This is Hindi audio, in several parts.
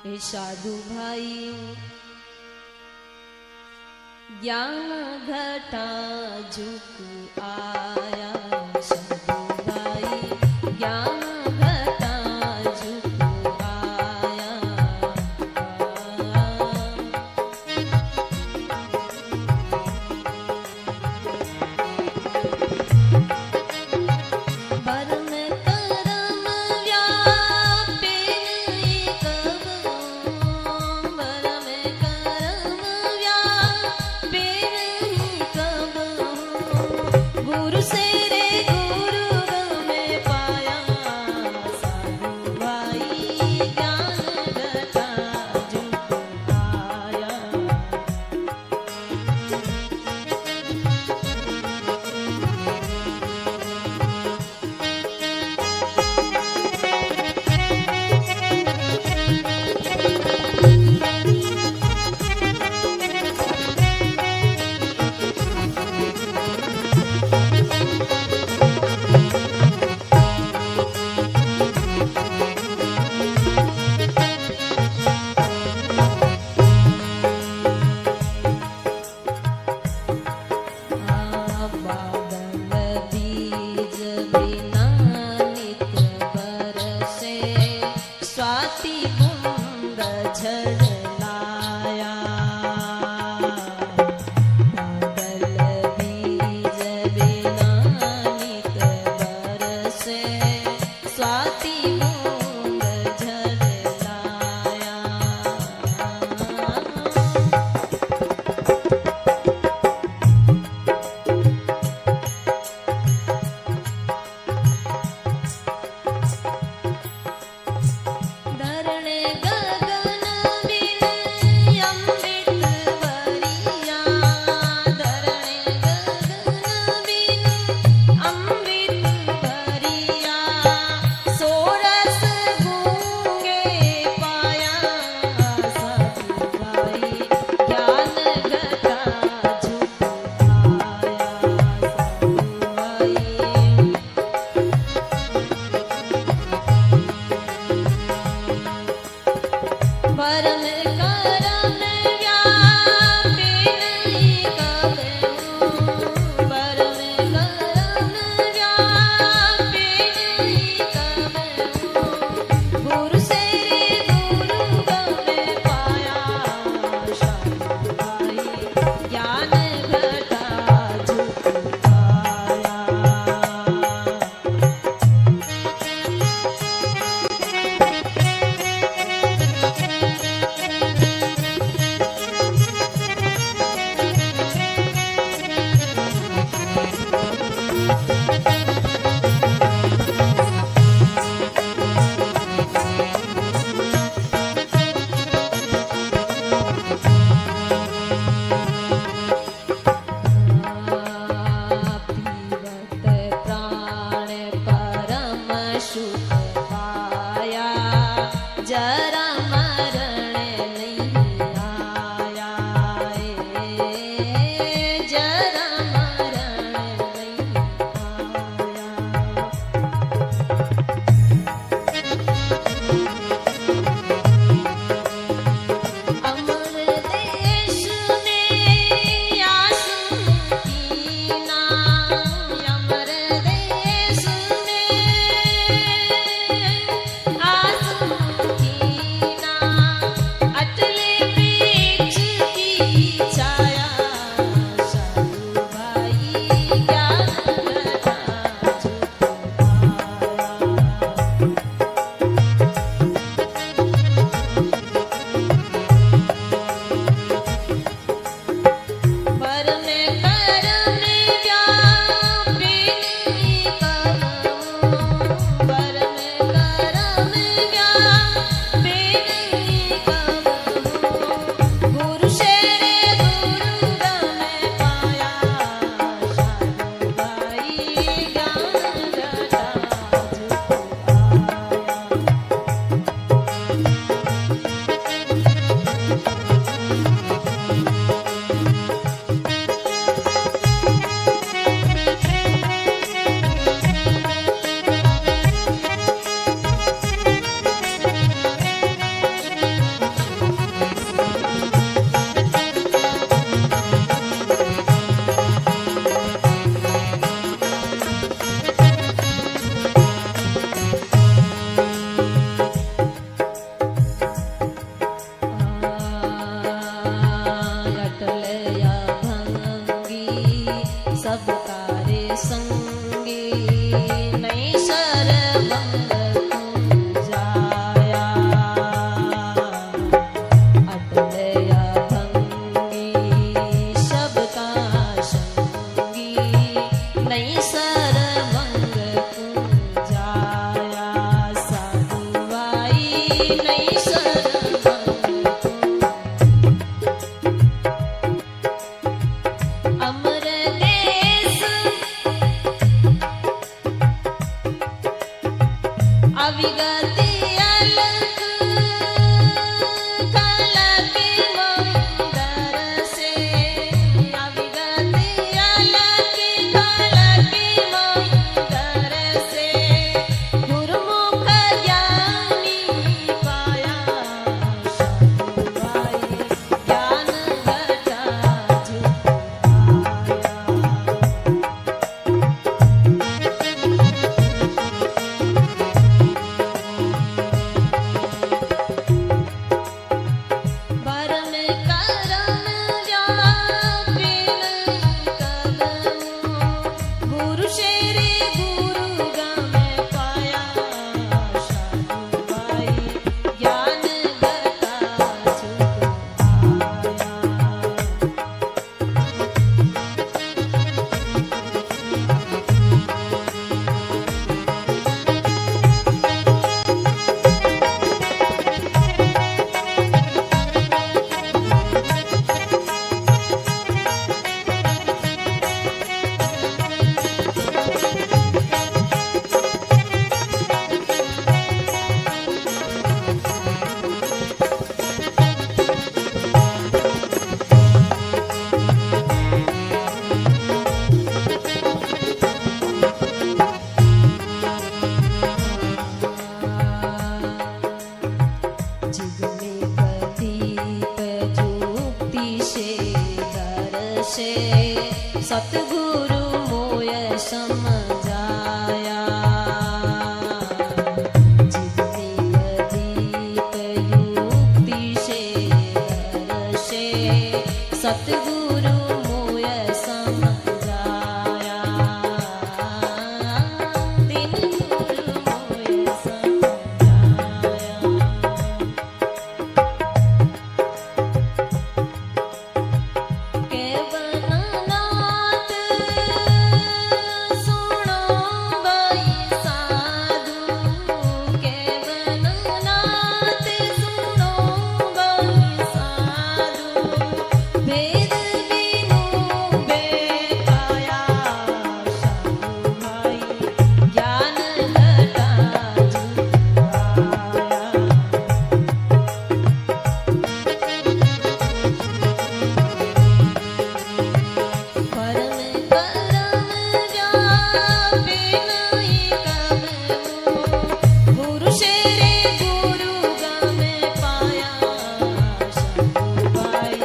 ए साधु भाई ज्ञान घटा झुक आया, साधु भाई ज्ञान घटा झुक आया। भरम करम व्यापे कब, भरम करम व्यापे कब, गुरु से रे गुरु में पाया, साधु भाई ज्ञान घटा झुक आया। बादल बीज बिना नित बरसे, स्वाति बूंद झड़लाया। बादल बीज बिना नित बरसे, स्वाति बूंद झड़लाया। धरण गगन बिन अमृत बरिया, धरण गगन बिन अमृत बरिया, सोरस गूंगे पाया, साधु भाई ज्ञान घटा झुक आया, साधु भाई। भरम करम व्यापे कब, भरम करम व्यापे कब, गुरु से गुरु में पाया, साधु भाई ज्ञान घटा झुक आया। पीवत प्राण परम सुख पाया, जरा मरण नहीं आया, जरा मरण नहीं आया। अमर देश में आसन कीना, अमर देश में नहीं शरण अमर देश अविगति अलग कलक मंदर से अविगति अलग कलक मंदर से गुरुमुख ज्ञानी पाया सतुभाई ज्ञान घटा भरम करम व्यापिन कदम गुरु शेरे गुरु गम पाया सतुभाई ज्ञान घटा जिग में प्रदीप जुक्ति से दर्शे सतगुरु मोय समझाया जिग में प्रदीप युक्ति से दर्शे सतगुरु मोय समझाया दिन गुरु मोय समझाया केवलनाथ सुनो भाई साधु केवलनाथ सुनो भाई साधु वेद बिनु बेखाया साधु भाई ज्ञान घटा जुआया परम करम व्यापिन कदम गुरु शेरे गुरु गम पाया सतुभाई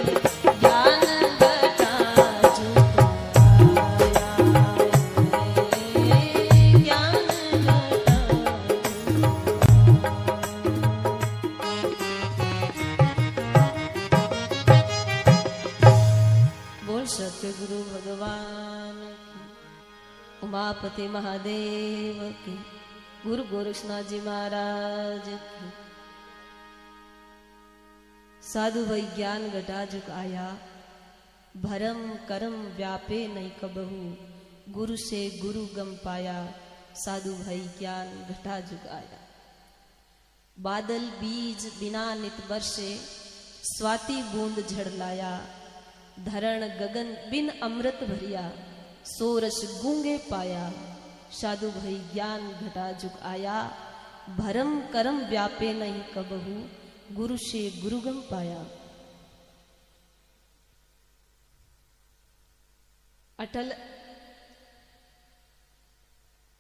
ज्ञान घटा जुआया ज्ञान घटा बोल सतगुरु भगवान की उमापति महादेव की गुरु गोरक्षनाथ जी महाराज की साधु भाई ज्ञान घटा जुग आया भरम करम व्यापे नहीं कबहू गुरु से गुरु गम पाया साधु भाई ज्ञान घटा जुग आया बादल बीज बिना नित बरसे स्वाति बूंद झड़लाया धरण गगन बिन अमृत भरिया सोरस गूंगे पाया साधु भई ज्ञान घटा जुग आया भरम करम व्यापे नहीं कबहू गुरु से गुरुगम पाया अटल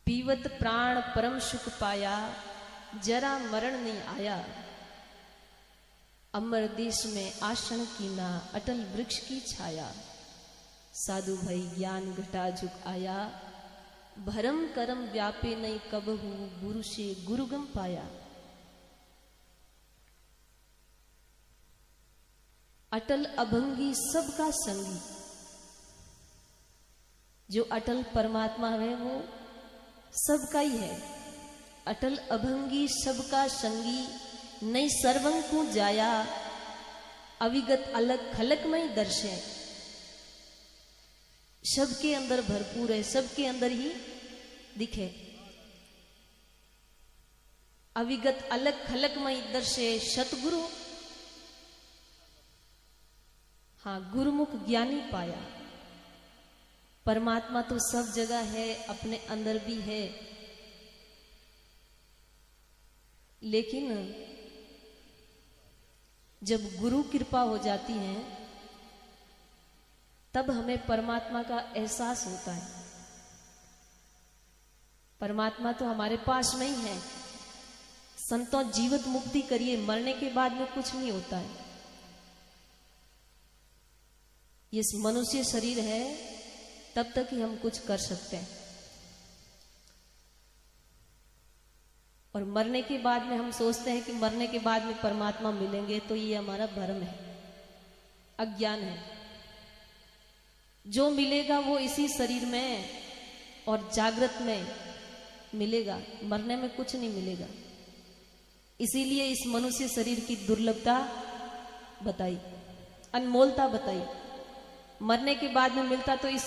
पीवत प्राण परम सुख पाया जरा मरण नहीं आया अमर देश में आसन की ना अटल वृक्ष की छाया साधु भाई ज्ञान घटा जुग आया भरम करम व्यापे नहीं कबहू गुरु से गुरुगम पाया अटल अभंगी सबका संगी जो अटल परमात्मा है वो सबका ही है अटल अभंगी सबका संगी नई सर्वं को जाया अविगत अलग खलक में दर्शे सबके अंदर भरपूर है सबके अंदर ही दिखे अविगत अलग खलक मई दर्शे सतगुरु, हाँ गुरुमुख ज्ञानी पाया। परमात्मा तो सब जगह है, अपने अंदर भी है, लेकिन जब गुरु कृपा हो जाती है तब हमें परमात्मा का एहसास होता है। परमात्मा तो हमारे पास में ही है। संतों जीवित मुक्ति करिए, मरने के बाद में कुछ नहीं होता है। ये मनुष्य शरीर है तब तक ही हम कुछ कर सकते हैं, और मरने के बाद में हम सोचते हैं कि मरने के बाद में परमात्मा मिलेंगे, तो ये हमारा भ्रम है, अज्ञान है। जो मिलेगा वो इसी शरीर में और जागृत में मिलेगा, मरने में कुछ नहीं मिलेगा। इसीलिए इस मनुष्य शरीर की दुर्लभता बताई, अनमोलता बताई। मरने के बाद में मिलता तो इस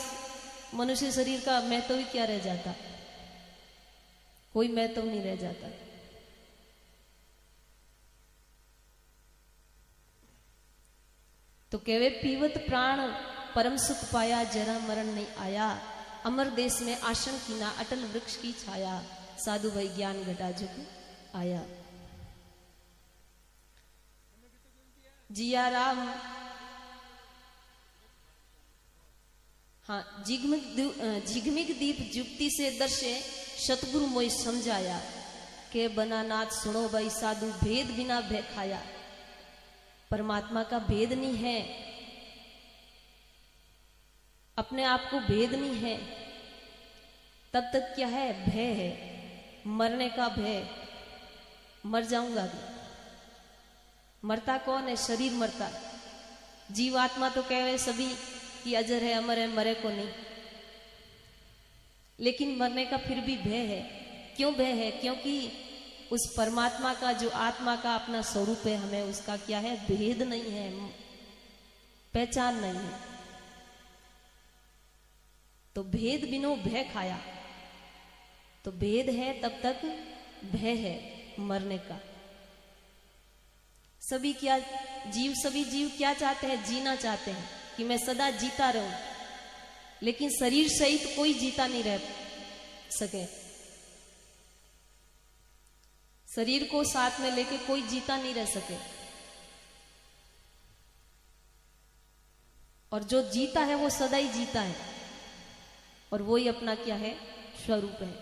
मनुष्य शरीर का महत्व ही क्या रह जाता, कोई महत्व नहीं रह जाता। तो कहवे पीवत प्राण परम सुख पाया, जरा मरण नहीं आया। अमर देश में आसन कीना, अटल वृक्ष की छाया। साधु भाई ज्ञान घटा जुग आया। जिया राम, हाँ झिगमिग दीप जुक्ति से दर्शे सतगुरु मोई समझाया। के बना नाथ सुनो भाई साधु, भेद बिना भय खाया। परमात्मा का भेद नहीं है, अपने आप को भेद नहीं है, तब तक क्या है, भय है, मरने का भय। मर जाऊंगा, मरता कौन है, शरीर मरता। जीवात्मा तो कह रहे सभी कि अजर है, अमर है, मरे को नहीं, लेकिन मरने का फिर भी भय है। क्यों भय है? क्योंकि उस परमात्मा का जो आत्मा का अपना स्वरूप है, हमें उसका क्या है, भेद नहीं है, पहचान नहीं है। तो भेद बिनो भय खाया। तो भेद है तब तक भय है मरने का। सभी जीव क्या चाहते हैं, जीना चाहते हैं कि मैं सदा जीता रहूं, लेकिन शरीर सहित कोई जीता नहीं रह सके। शरीर को साथ में लेके कोई जीता नहीं रह सके, और जो जीता है वो सदा ही जीता है, और वो ही अपना क्या है, स्वरूप है।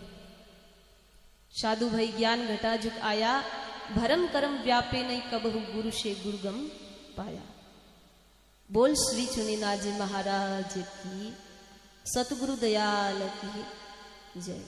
साधु भाई ज्ञान घटा जुग आया, भरम करम व्यापे नहीं कबहु, गुरु से गुरुगम पाया। बोल श्री चुनीनाथ जी महाराज की, सतगुरु दयाल की जय।